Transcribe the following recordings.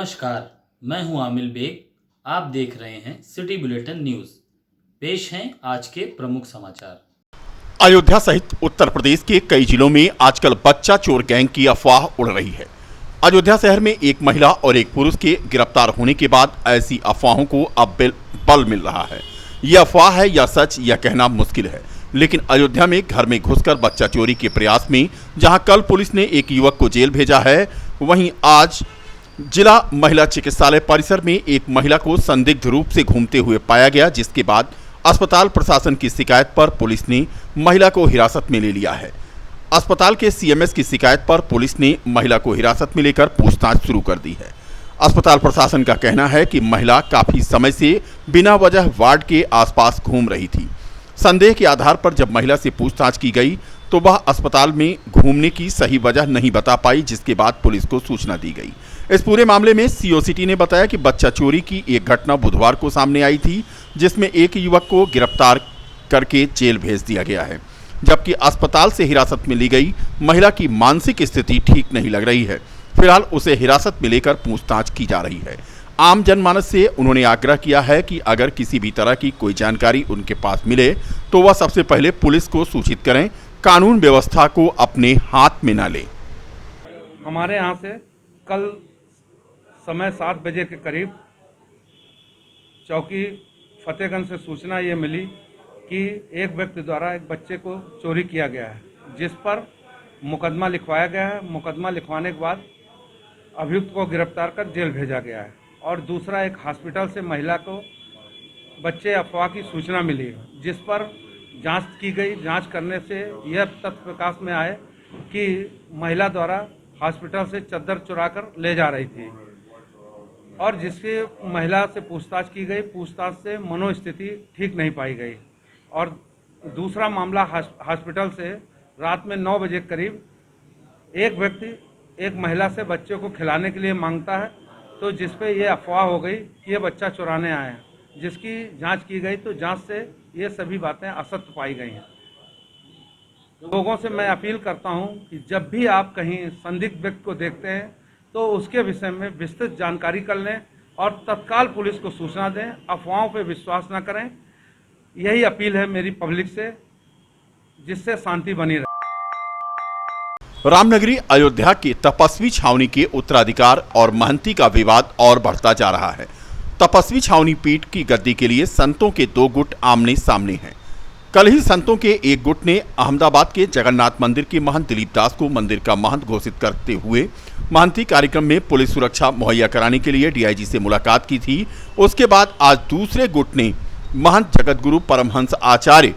नमस्कार, मैं हूं आमिल बेग। आप देख रहे हैं सिटी बुलेटिन न्यूज़। पेश हैं आज के प्रमुख समाचार। अयोध्या सहित उत्तर प्रदेश के कई जिलों में आजकल बच्चा चोर गैंग की अफवाह उड़ रही है। अयोध्या शहर में एक महिला और एक पुरुष के गिरफ्तार होने के बाद ऐसी अफवाहों को अब बल मिल रहा है। यह अफवाह है या सच, यह कहना मुश्किल है, लेकिन अयोध्या में घर में घुसकर बच्चा चोरी के प्रयास में जहां कल पुलिस ने एक युवक को जेल भेजा है, वहीं आज जिला महिला चिकित्सालय परिसर में एक महिला को संदिग्ध रूप से घूमते हुए पाया गया, जिसके बाद अस्पताल प्रशासन की शिकायत पर पुलिस ने महिला को हिरासत में ले लिया है। अस्पताल के सीएमएस की शिकायत पर पुलिस ने महिला को हिरासत में लेकर पूछताछ शुरू कर दी है। अस्पताल प्रशासन का कहना है कि महिला काफी समय से बिना वजह वार्ड के आसपास घूम रही थी। संदेह के आधार पर जब महिला से पूछताछ की गई तो वह अस्पताल में घूमने की सही वजह नहीं बता पाई, जिसके बाद पुलिस को सूचना दी गई। इस पूरे मामले में सीओ सिटी ने बताया कि बच्चा चोरी की एक घटना बुधवार को सामने आई थी, जिसमें एक युवक को गिरफ्तार करके जेल भेज दिया गया है, जबकि अस्पताल से हिरासत में ली गई महिला की मानसिक स्थिति ठीक नहीं लग रही है। फिलहाल उसे हिरासत में लेकर पूछताछ की जा रही है। आम जनमानस से उन्होंने आग्रह किया है कि अगर किसी भी तरह की कोई जानकारी उनके पास मिले तो वह सबसे पहले पुलिस को सूचित करें, कानून व्यवस्था को अपने हाथ में न ले। हमारे यहाँ से कल समय 7 बजे के करीब चौकी फतेहगंज से सूचना ये मिली कि एक व्यक्ति द्वारा एक बच्चे को चोरी किया गया है, जिस पर मुकदमा लिखवाया गया है। मुकदमा लिखवाने के बाद अभियुक्त को गिरफ्तार कर जेल भेजा गया है। और दूसरा, एक हॉस्पिटल से महिला को बच्चे अफवाह की सूचना मिली, जिस पर जांच की गई। जांच करने से यह तथ्य प्रकाश में आए कि महिला द्वारा हॉस्पिटल से चद्दर चुराकर ले जा रही थी, और जिससे महिला से पूछताछ की गई। पूछताछ से मनोस्थिति ठीक नहीं पाई गई। और दूसरा मामला, हॉस्पिटल से रात में 9 बजे करीब एक व्यक्ति एक महिला से बच्चे को खिलाने के लिए मांगता है, तो जिस पे ये अफवाह हो गई कि ये बच्चा चुराने आए हैं। जिसकी जांच की गई तो जांच से ये सभी बातें असत्य पाई गई हैं। लोगों से मैं अपील करता हूं कि जब भी आप कहीं संदिग्ध व्यक्ति को देखते हैं तो उसके विषय में विस्तृत जानकारी कर लें और तत्काल पुलिस को सूचना दें। अफवाहों पर विश्वास न करें। यही अपील है मेरी पब्लिक से, जिससे शांति बनी रहे। रामनगरी अयोध्या के तपस्वी छावनी के उत्तराधिकार और महंती का विवाद और बढ़ता जा रहा है। तपस्वी छावनी पीठ की गद्दी के लिए संतों के दो गुट आमने सामने हैं। कल ही संतों के एक गुट ने अहमदाबाद के जगन्नाथ मंदिर के महंत दिलीप दास को मंदिर का महंत घोषित करते हुए महंती कार्यक्रम में पुलिस सुरक्षा मुहैया कराने के लिए डीआईजी से मुलाकात की थी। उसके बाद आज दूसरे गुट ने महंत जगतगुरु परमहंस आचार्य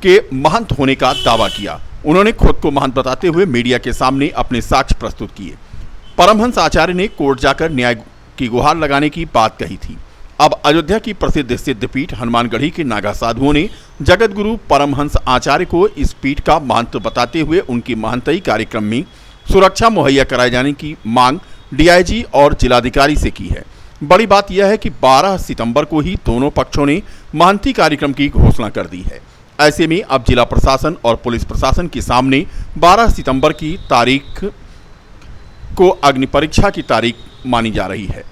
के महंत होने का दावा किया। उन्होंने खुद को महंत बताते हुए मीडिया के सामने अपने साक्ष्य प्रस्तुत किए। परमहंस आचार्य ने कोर्ट जाकर न्याय की गुहार लगाने की बात कही थी। अब अयोध्या की प्रसिद्ध सिद्धपीठ हनुमानगढ़ी के नागा साधुओं ने जगतगुरु परमहंस आचार्य को इस पीठ का महंत बताते हुए उनकी महंतई कार्यक्रम में सुरक्षा मुहैया कराए जाने की मांग डीआईजी और जिलाधिकारी से की है। बड़ी बात यह है कि 12 सितंबर को ही दोनों पक्षों ने महंती कार्यक्रम की घोषणा कर दी है। ऐसे में अब जिला प्रशासन और पुलिस प्रशासन के सामने 12 सितंबर की तारीख को अग्नि परीक्षा की तारीख मानी जा रही है,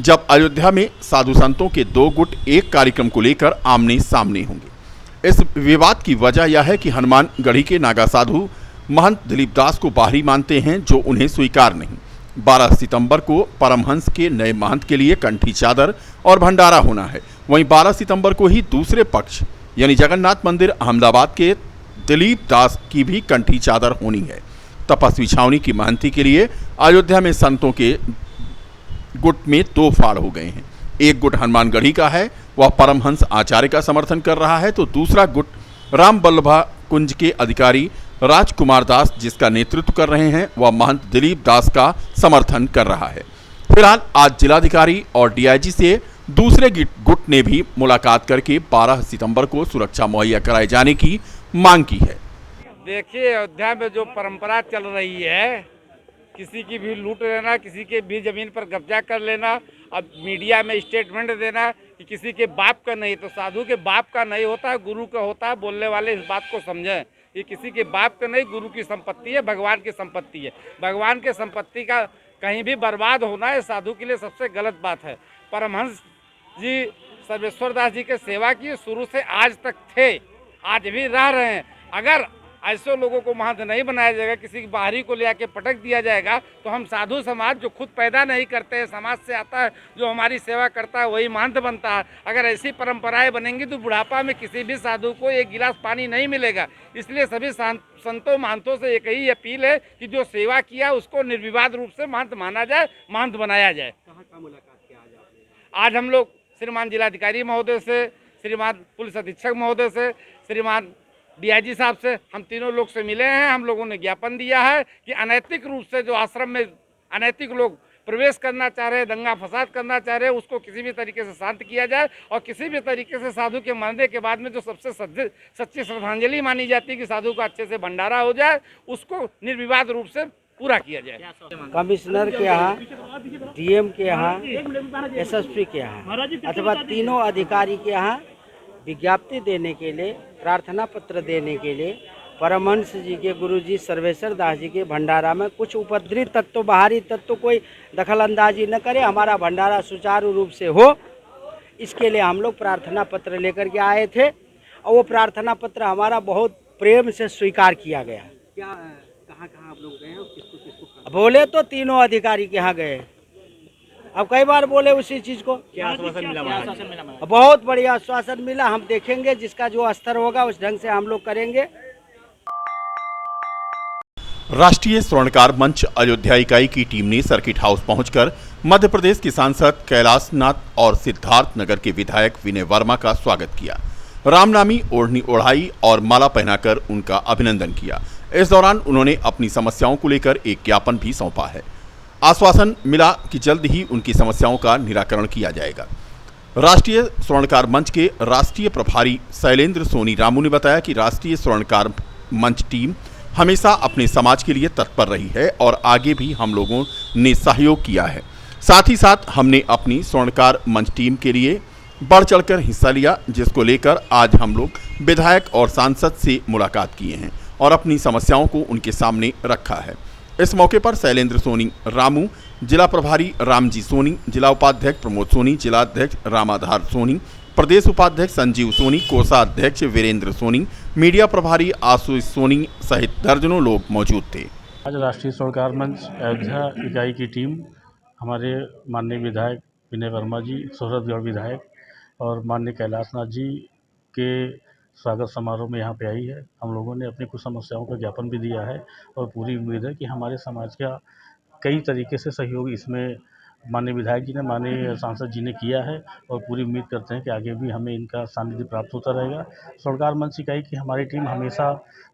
जब अयोध्या में साधु संतों के दो गुट एक कार्यक्रम को लेकर आमने सामने होंगे। इस विवाद की वजह यह है कि हनुमानगढ़ी के नागा साधु महंत दिलीप दास को बाहरी मानते हैं, जो उन्हें स्वीकार नहीं। 12 सितंबर को परमहंस के नए महंत के लिए कंठी चादर और भंडारा होना है। वहीं 12 सितंबर को ही दूसरे पक्ष यानी जगन्नाथ मंदिर अहमदाबाद के दिलीप दास की भी कंठी चादर होनी है। तपस्वी छावनी की महंती के लिए अयोध्या में संतों के गुट में दो फाड़ हो गए हैं। एक गुट हनुमानगढ़ी का है, वह परमहंस आचार्य का समर्थन कर रहा है, तो दूसरा गुट राम बल्लभा कुंज के अधिकारी राजकुमार दास, जिसका नेतृत्व कर रहे हैं, वह महंत दिलीप दास का समर्थन कर रहा है। फिलहाल आज जिलाधिकारी और डीआईजी से दूसरे गुट ने भी मुलाकात करके 12 सितंबर को सुरक्षा मुहैया कराए जाने की मांग की है। देखिए, अयोध्या में जो परंपरा चल रही है, किसी की भी लूट लेना, किसी के भी जमीन पर कब्जा कर लेना, अब मीडिया में स्टेटमेंट देना कि किसी के बाप का नहीं, तो साधु के बाप का नहीं होता है, गुरु का होता है। बोलने वाले इस बात को समझें, ये किसी के बाप का नहीं, गुरु की संपत्ति है, भगवान की संपत्ति है। भगवान के संपत्ति कहीं भी बर्बाद होना इस साधु के लिए सबसे गलत बात है। परमहंस जी सर्वेश्वर दास जी के सेवा की शुरू से आज तक थे, आज भी रह रहे हैं। अगर ऐसे लोगों को महंत नहीं बनाया जाएगा, किसी बाहरी को ले आके पटक दिया जाएगा, तो हम साधु समाज जो खुद पैदा नहीं करते हैं, समाज से आता है, जो हमारी सेवा करता है वही महंत बनता है। अगर ऐसी परंपराएं बनेंगी तो बुढ़ापा में किसी भी साधु को एक गिलास पानी नहीं मिलेगा। इसलिए सभी संतों महंतों से एक ही अपील है कि जो सेवा किया उसको निर्विवाद रूप से महंत माना जाए, महंत बनाया जाए। कहाँ का मुलाकात किया आज आपने? आज हम लोग श्रीमान जिलाधिकारी महोदय से, श्रीमान पुलिस अधीक्षक महोदय से, श्रीमान डीआईजी साहब से, हम तीनों लोग से मिले हैं। हम लोगों ने ज्ञापन दिया है कि अनैतिक रूप से जो आश्रम में अनैतिक लोग प्रवेश करना चाह रहे हैं, दंगा फसाद करना चाह रहे हैं, उसको किसी भी तरीके से शांत किया जाए और किसी भी तरीके से साधु के मरने के बाद में जो सबसे सच्ची श्रद्धांजलि मानी जाती है कि साधु का अच्छे से भंडारा हो जाए, उसको निर्विवाद रूप से पूरा किया जाए। कमिश्नर के यहाँ, डीएम के यहाँ, एसएसपी के यहाँ अथवा तीनों अधिकारी के यहाँ विज्ञप्ति देने के लिए, प्रार्थना पत्र देने के लिए परमहंस जी के गुरुजी सर्वेश्वर दास जी के भंडारा में कुछ उपद्रवी तत्व, बाहरी तत्व कोई दखल अंदाजी न करे, हमारा भंडारा सुचारू रूप से हो, इसके लिए हम लोग प्रार्थना पत्र लेकर के आए थे और वो प्रार्थना पत्र हमारा बहुत प्रेम से स्वीकार किया गया। क्या कहाँ आप लोग गए हैं और किसको किसको? बोले तो तीनों अधिकारी के यहाँ गए, अब कई बार बोले उसी चीज को। क्या आश्वासन मिला? बहुत बढ़िया आश्वासन मिला। हम देखेंगे जिसका जो स्तर होगा उस ढंग से हम लोग करेंगे। राष्ट्रीय स्वर्णकार मंच अयोध्या इकाई की टीम ने सर्किट हाउस पहुंचकर मध्य प्रदेश के सांसद कैलाश नाथ और सिद्धार्थ नगर के विधायक विनय वर्मा का स्वागत किया। रामनामी ओढ़नी ओढ़ाई और माला पहनाकर उनका अभिनंदन किया। इस दौरान उन्होंने अपनी समस्याओं को लेकर एक ज्ञापन भी सौंपा है। आश्वासन मिला कि जल्द ही उनकी समस्याओं का निराकरण किया जाएगा। राष्ट्रीय स्वर्णकार मंच के राष्ट्रीय प्रभारी शैलेंद्र सोनी रामू ने बताया कि राष्ट्रीय स्वर्णकार मंच टीम हमेशा अपने समाज के लिए तत्पर रही है और आगे भी हम लोगों ने सहयोग किया है। साथ ही साथ हमने अपनी स्वर्णकार मंच टीम के लिए बढ़ चढ़कर हिस्सा लिया, जिसको लेकर आज हम लोग विधायक और सांसद से मुलाकात किए हैं और अपनी समस्याओं को उनके सामने रखा है। इस मौके पर शैलेंद्र सोनी रामू, जिला प्रभारी रामजी सोनी, जिला उपाध्यक्ष प्रमोद सोनी, जिला अध्यक्ष रामाधार सोनी, प्रदेश उपाध्यक्ष संजीव सोनी, कोषाध्यक्ष वीरेंद्र सोनी, मीडिया प्रभारी आशुष सोनी सहित दर्जनों लोग मौजूद थे। आज राष्ट्रीय स्वर्णकार मंच अयोध्या इकाई की टीम हमारे माननीय विधायक विनय वर्मा जी, सोहरतगढ़ विधायक और माननीय कैलाश नाथ जी के स्वागत समारोह में यहाँ पे आई है। हम लोगों ने अपनी कुछ समस्याओं का ज्ञापन भी दिया है और पूरी उम्मीद है कि हमारे समाज का कई तरीके से सहयोग इसमें माननीय विधायक जी ने, माननीय सांसद जी ने किया है और पूरी उम्मीद करते हैं कि आगे भी हमें इनका सानिध्य प्राप्त होता रहेगा। स्वर्णकार मंच इकाई की हमारी टीम हमेशा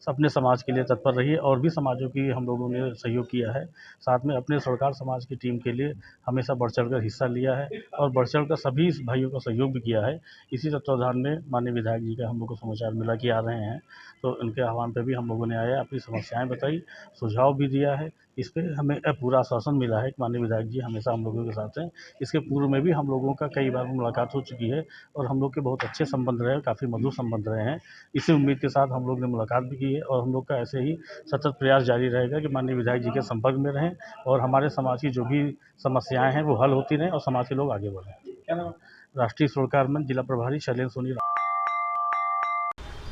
अपने समाज के लिए तत्पर रही है और भी समाजों की हम लोगों ने सहयोग किया है। साथ में अपने स्वर्णकार समाज की टीम के लिए हमेशा बढ़ चढ़कर हिस्सा लिया है और बढ़ चढ़कर सभी भाइयों का सहयोग भी किया है। इसी तत्वाधान में माननीय विधायक जी का हम लोग को समाचार मिला कि आ रहे हैं, तो उनके आह्वान पर भी हम लोगों ने आया, अपनी समस्याएँ बताई, सुझाव भी दिया है। इस पर हमें पूरा आश्वासन मिला है कि माननीय विधायक जी हमेशा हम लोगों के साथ हैं। इसके पूर्व में भी हम लोगों का कई बार मुलाकात हो चुकी है और हम लोग के बहुत अच्छे संबंध रहे, काफ़ी मधुर संबंध रहे हैं। इसी उम्मीद के साथ हम लोग ने मुलाकात भी की है और हम लोग का ऐसे ही सतत प्रयास जारी रहेगा कि माननीय विधायक जी के संपर्क में रहें और हमारे समाज की जो भी समस्याएँ हैं वो हल होती रहें और समाज के लोग आगे बढ़ें। राष्ट्रीय स्वर्णकार मंच जिला प्रभारी शैलेंद्र सोनी।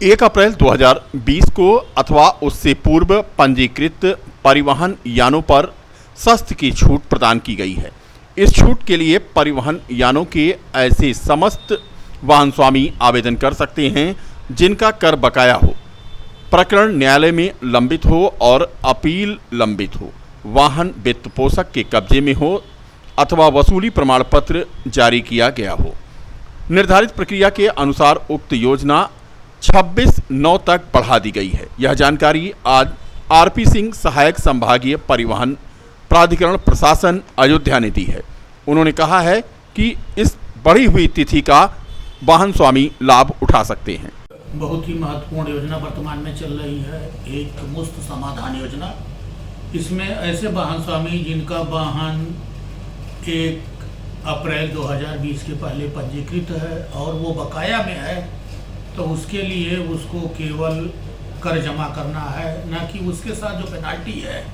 1 अप्रैल 2020 को अथवा उससे पूर्व पंजीकृत परिवहन यानों पर सख्त की छूट प्रदान की गई है। इस छूट के लिए परिवहन यानों के ऐसे समस्त वाहन स्वामी आवेदन कर सकते हैं जिनका कर बकाया हो, प्रकरण न्यायालय में लंबित हो और अपील लंबित हो, वाहन वित्त पोषक के कब्जे में हो अथवा वसूली प्रमाण पत्र जारी किया गया हो। निर्धारित प्रक्रिया के अनुसार उक्त योजना 26/9 तक बढ़ा दी गई है। यह जानकारी आज आरपी सिंह सहायक संभागीय परिवहन प्राधिकरण प्रशासन अयोध्या ने दी है। उन्होंने कहा है कि इस बढ़ी हुई तिथि का वाहन स्वामी लाभ उठा सकते हैं। बहुत ही महत्वपूर्ण योजना वर्तमान में चल रही है, एक मुफ्त समाधान योजना। इसमें ऐसे वाहन स्वामी जिनका वाहन 1 अप्रैल 2020 के पहले पंजीकृत है और वो बकाया में है, तो उसके लिए उसको केवल कर जमा करना है, न कि उसके साथ जो पेनाल्टी है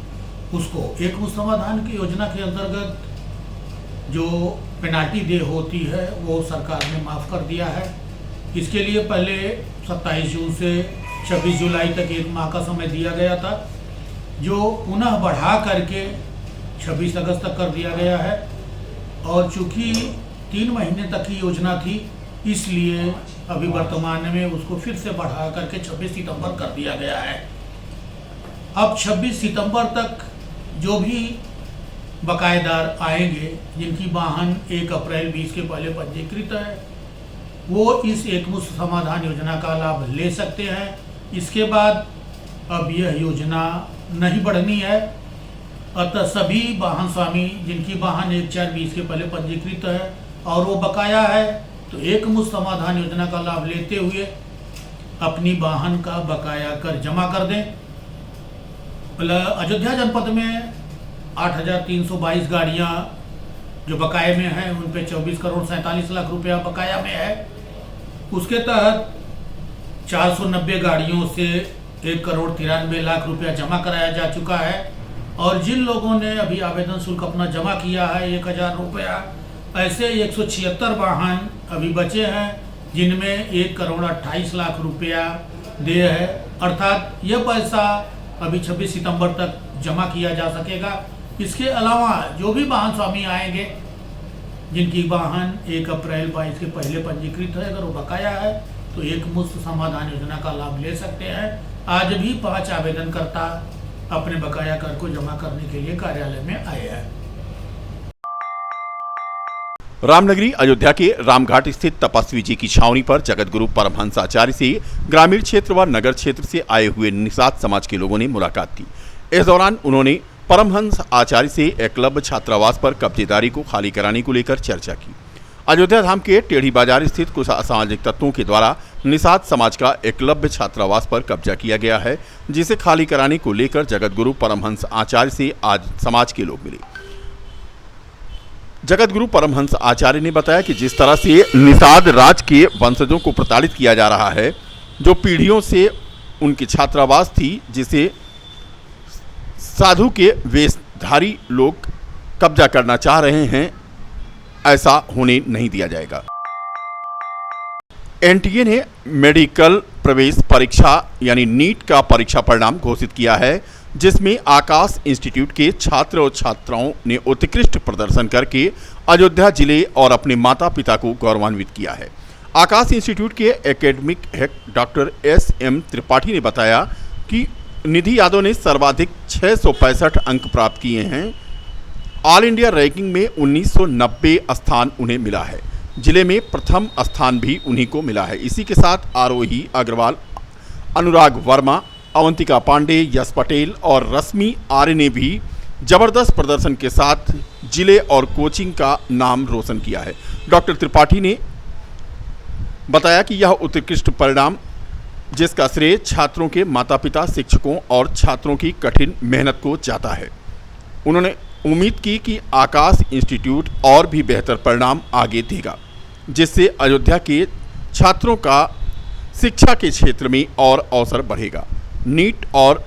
उसको एक मुश्त समाधान की योजना के अंतर्गत जो पेनाल्टी दे होती है वो सरकार ने माफ़ कर दिया है। इसके लिए पहले 27 जून से 26 जुलाई तक 1 माह का समय दिया गया था, जो पुनः बढ़ा करके 26 अगस्त तक कर दिया गया है। और चूँकि 3 महीने तक की योजना थी, इसलिए अभी वर्तमान में उसको फिर से बढ़ा करके 26 सितंबर कर दिया गया है। अब 26 सितंबर तक जो भी बकायेदार आएंगे, जिनकी वाहन 1 अप्रैल 20 के पहले पंजीकृत है, वो इस एकमुश्त समाधान योजना का लाभ ले सकते हैं। इसके बाद अब यह योजना नहीं बढ़नी है, अतः सभी वाहन स्वामी जिनकी वाहन 1/4/20 के पहले पंजीकृत है और वो बकाया है, तो एकमुश्त समाधान योजना का लाभ लेते हुए अपनी वाहन का बकाया कर जमा कर दें। अयोध्या जनपद में 8,322 गाड़ियाँ जो बकाये में हैं, उन पे 24 करोड़ 47 लाख रुपया बकाया में है। उसके तहत 490 गाड़ियों से 1 करोड़ 93 लाख रुपया जमा कराया जा चुका है। और जिन लोगों ने अभी आवेदन शुल्क अपना जमा किया है 1,000 रुपया, ऐसे 176 वाहन अभी बचे हैं जिनमें 1 करोड़ 28 लाख रुपया देय है। अर्थात यह पैसा अभी 26 सितंबर तक जमा किया जा सकेगा। इसके अलावा जो भी वाहन स्वामी आएंगे जिनकी वाहन 1 अप्रैल 22 के पहले पंजीकृत है, अगर वो बकाया है तो एक मुश्त समाधान योजना का लाभ ले सकते हैं। आज भी 5 आवेदनकर्ता अपने बकाया कर को जमा करने के लिए कार्यालय में आए हैं। रामनगरी अयोध्या के रामघाट स्थित तपस्वी जी की छावनी पर जगत गुरु परमहंस आचार्य से ग्रामीण क्षेत्र व नगर क्षेत्र से आए हुए निषाद समाज के लोगों ने मुलाकात की। इस दौरान उन्होंने परमहंस आचार्य से एकलव्य छात्रावास पर कब्जेदारी को खाली कराने को लेकर चर्चा की। अयोध्या धाम के टेढ़ी बाजार स्थित कुछ असामाजिक तत्वों के द्वारा निषाद समाज का एकलव्य छात्रावास पर कब्जा किया गया है, जिसे खाली कराने को लेकर जगत गुरु परमहंस आचार्य से आज समाज के लोग मिले। जगत गुरु परमहंस आचार्य ने बताया कि जिस तरह से निषाद राज के वंशजों को प्रताड़ित किया जा रहा है, जो पीढ़ियों से उनकी छात्रावास थी, जिसे साधु के वेशधारी लोग कब्जा करना चाह रहे हैं, ऐसा होने नहीं दिया जाएगा। एनटीए ने मेडिकल प्रवेश परीक्षा यानी नीट का परीक्षा परिणाम घोषित किया है, जिसमें आकाश इंस्टीट्यूट के छात्र और छात्राओं ने उत्कृष्ट प्रदर्शन करके अयोध्या जिले और अपने माता पिता को गौरवान्वित किया है। आकाश इंस्टीट्यूट के academic head doctor SM. Tripathi ने बताया कि निधि यादव ने सर्वाधिक 665 अंक प्राप्त किए हैं। ऑल इंडिया रैंकिंग में 1990 स्थान उन्हें मिला है। जिले में प्रथम स्थान भी उन्हीं को मिला है। इसी के साथ आरोही अग्रवाल, अनुराग वर्मा, अवंतिका पांडे, यश पटेल और रश्मि आर्य ने भी जबरदस्त प्रदर्शन के साथ जिले और कोचिंग का नाम रोशन किया है। डॉक्टर त्रिपाठी ने बताया कि यह उत्कृष्ट परिणाम जिसका श्रेय छात्रों के माता पिता, शिक्षकों और छात्रों की कठिन मेहनत को जाता है। उन्होंने उम्मीद की कि आकाश इंस्टीट्यूट और भी बेहतर परिणाम आगे देगा, जिससे अयोध्या के छात्रों का शिक्षा के क्षेत्र में और अवसर बढ़ेगा। नीट और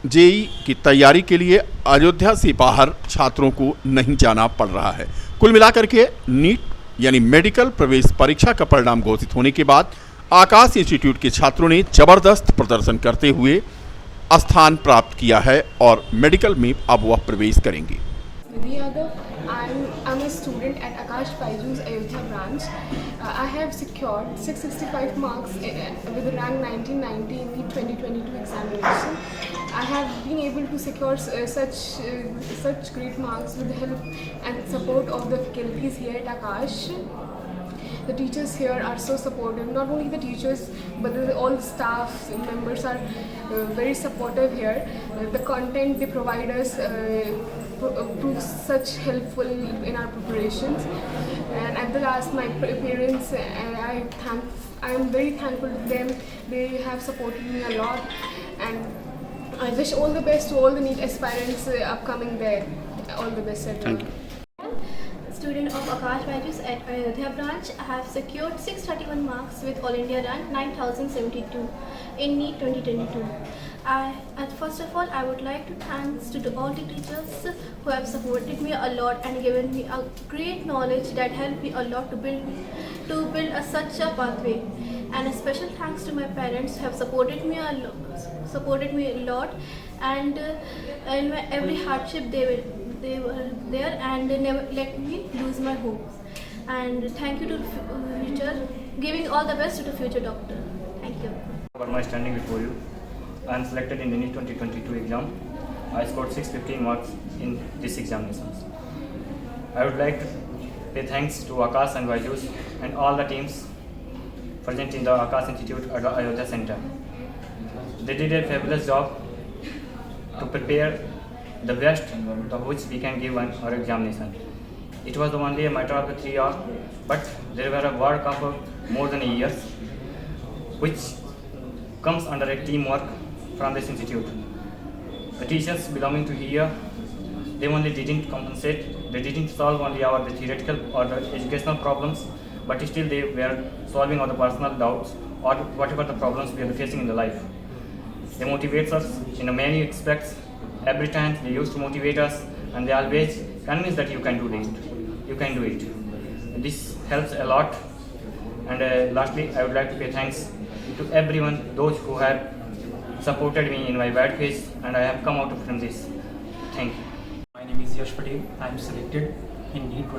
जेई की तैयारी के लिए अयोध्या से बाहर छात्रों को नहीं जाना पड़ रहा है। कुल मिलाकर के नीट यानी मेडिकल प्रवेश परीक्षा का परिणाम घोषित होने के बाद आकाश इंस्टीट्यूट के छात्रों ने जबरदस्त प्रदर्शन करते हुए स्थान प्राप्त किया है और मेडिकल में अब वह प्रवेश करेंगे। Nidhi Yadav. I'm a student at Akash Baiju's Ayodhya branch. I have secured 665 marks with rank 1990 in the 2022 examination. I have been able to secure such great marks with the help and support of the faculties here at Akash. The teachers here are so supportive. Not only the teachers, but all the staff members are very supportive here. The content they provide us proves such helpful in our preparations. And at the last, my parents, I am very thankful to them. They have supported me a lot, and I wish all the best to all the NEET aspirants upcoming there. All the best, everyone. Thank you. Student of Akash Baiju's at Ayodhya branch, I have secured 631 marks with All India rank 9072 in NEET 2022. First of all, I would like to thanks to all the teachers who have supported me a lot and given me a great knowledge that helped me a lot to build such a pathway. And a special thanks to my parents who have supported me a lot, and in my every hardship they were there and they never let me lose my hopes. And thank you to future, giving all the best to the future doctor. Thank you. Verma standing before you. I am selected in the NEET 2022 exam. I scored 615 marks in this examinations. I would like to pay thanks to Akash and Byju's and all the teams present in the Akash Institute at the Ayodhya Center. They did a fabulous job to prepare the best of which we can give our examination. It was only a matter of 3 hours, but there were a work of more than a year, which comes under a teamwork from this institute. The teachers belonging to here, they only didn't compensate, they didn't solve only our theoretical or the educational problems, but still they were solving our personal doubts or whatever the problems we are facing in the life. They motivate us in many aspects. Every time they used to motivate us, and they always convince that you can do it. You can do it. This helps a lot. And lastly, I would like to pay thanks to everyone, those who have supported me in my bad phase, and I have come out from this. Thank you. My name is Yash Patel. I am selected in NEET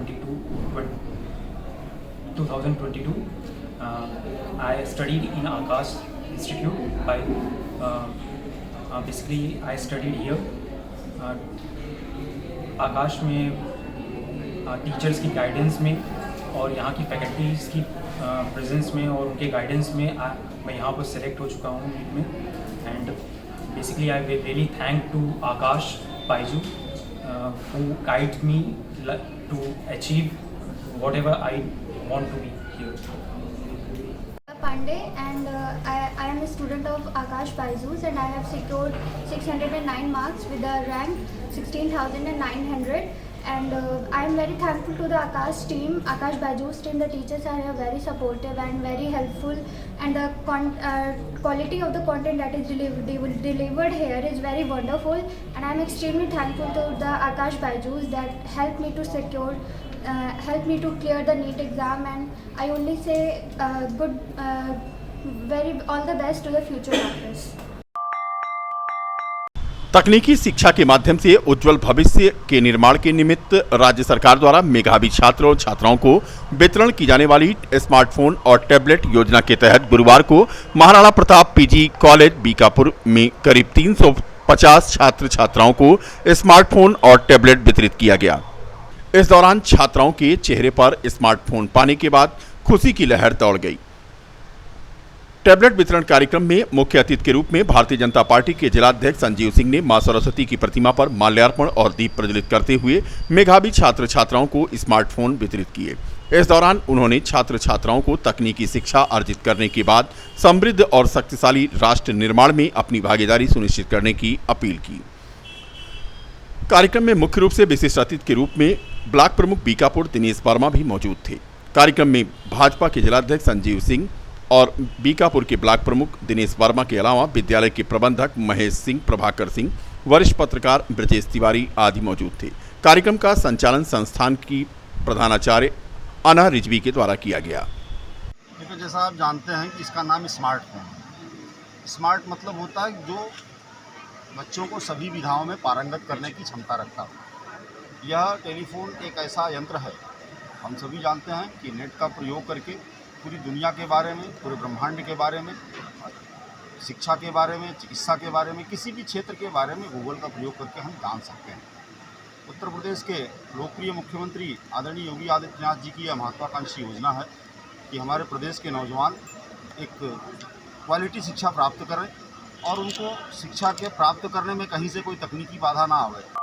2022. I studied in Akash Institute by basically I studied here. आकाश में teachers की guidance में और यहाँ की faculties की presence में और उनके गाइडेंस में मैं यहाँ पर सेलेक्ट हो चुका हूँ नीट में. And basically I really thank to Aakash Byju who guides me to achieve whatever I want to be here. Pandey, and I am a student of Akash Byju's, and I have secured 609 marks with a rank 16,900. And I am very thankful to the Akash team, Akash Byju's team. The teachers are very supportive and very helpful, and the quality of the content that is delivered here is very wonderful. And I am extremely thankful to the Akash Byju's that helped me to secure, helped me to clear the NEET exam. And I only say all the best to the future doctors. तकनीकी शिक्षा के माध्यम से उज्जवल भविष्य के निर्माण के निमित्त राज्य सरकार द्वारा मेधावी छात्र और छात्राओं को वितरण की जाने वाली स्मार्टफोन और टैबलेट योजना के तहत गुरुवार को महाराणा प्रताप पीजी कॉलेज बीकापुर में करीब 350 छात्र छात्राओं को स्मार्टफोन और टैबलेट वितरित किया गया. इस दौरान छात्राओं के चेहरे पर स्मार्टफोन पाने के बाद खुशी की लहर दौड़ गई. टैबलेट वितरण कार्यक्रम में मुख्य अतिथि के रूप में भारतीय जनता पार्टी के जिलाध्यक्ष संजीव सिंह ने मां सरस्वती की प्रतिमा पर माल्यार्पण और दीप प्रज्वलित करते हुए मेधावी छात्र छात्राओं को स्मार्टफोन वितरित किए. इस दौरान उन्होंने छात्र छात्राओं को तकनीकी शिक्षा अर्जित करने के बाद समृद्ध और शक्तिशाली राष्ट्र निर्माण में अपनी भागीदारी सुनिश्चित करने की अपील की. कार्यक्रम में मुख्य रूप से विशिष्ट अतिथि के रूप में ब्लॉक प्रमुख बीकापुर दिनेश वर्मा भी मौजूद थे. कार्यक्रम में भाजपा के जिलाध्यक्ष संजीव सिंह और बीकापुर के ब्लॉक प्रमुख दिनेश वर्मा के अलावा विद्यालय के प्रबंधक महेश सिंह, प्रभाकर सिंह, वरिष्ठ पत्रकार ब्रजेश तिवारी आदि मौजूद थे. कार्यक्रम का संचालन संस्थान की प्रधानाचार्य अना रिजवी के द्वारा किया गया. देखिए, जैसा आप जानते हैं कि इसका नाम स्मार्टफोन. स्मार्ट मतलब होता है जो बच्चों को सभी विधाओं में पारंगत करने की क्षमता रखता है. यह टेलीफोन एक ऐसा यंत्र है, हम सभी जानते हैं कि नेट का प्रयोग करके पूरी दुनिया के बारे में, पूरे ब्रह्मांड के बारे में, शिक्षा के बारे में, चिकित्सा के बारे में, किसी भी क्षेत्र के बारे में गूगल का प्रयोग करके हम जान सकते हैं. उत्तर प्रदेश के लोकप्रिय मुख्यमंत्री आदरणीय योगी आदित्यनाथ जी की यह महत्वाकांक्षी योजना है कि हमारे प्रदेश के नौजवान एक क्वालिटी शिक्षा प्राप्त करें और उनको शिक्षा के प्राप्त करने में कहीं से कोई तकनीकी बाधा ना आवे.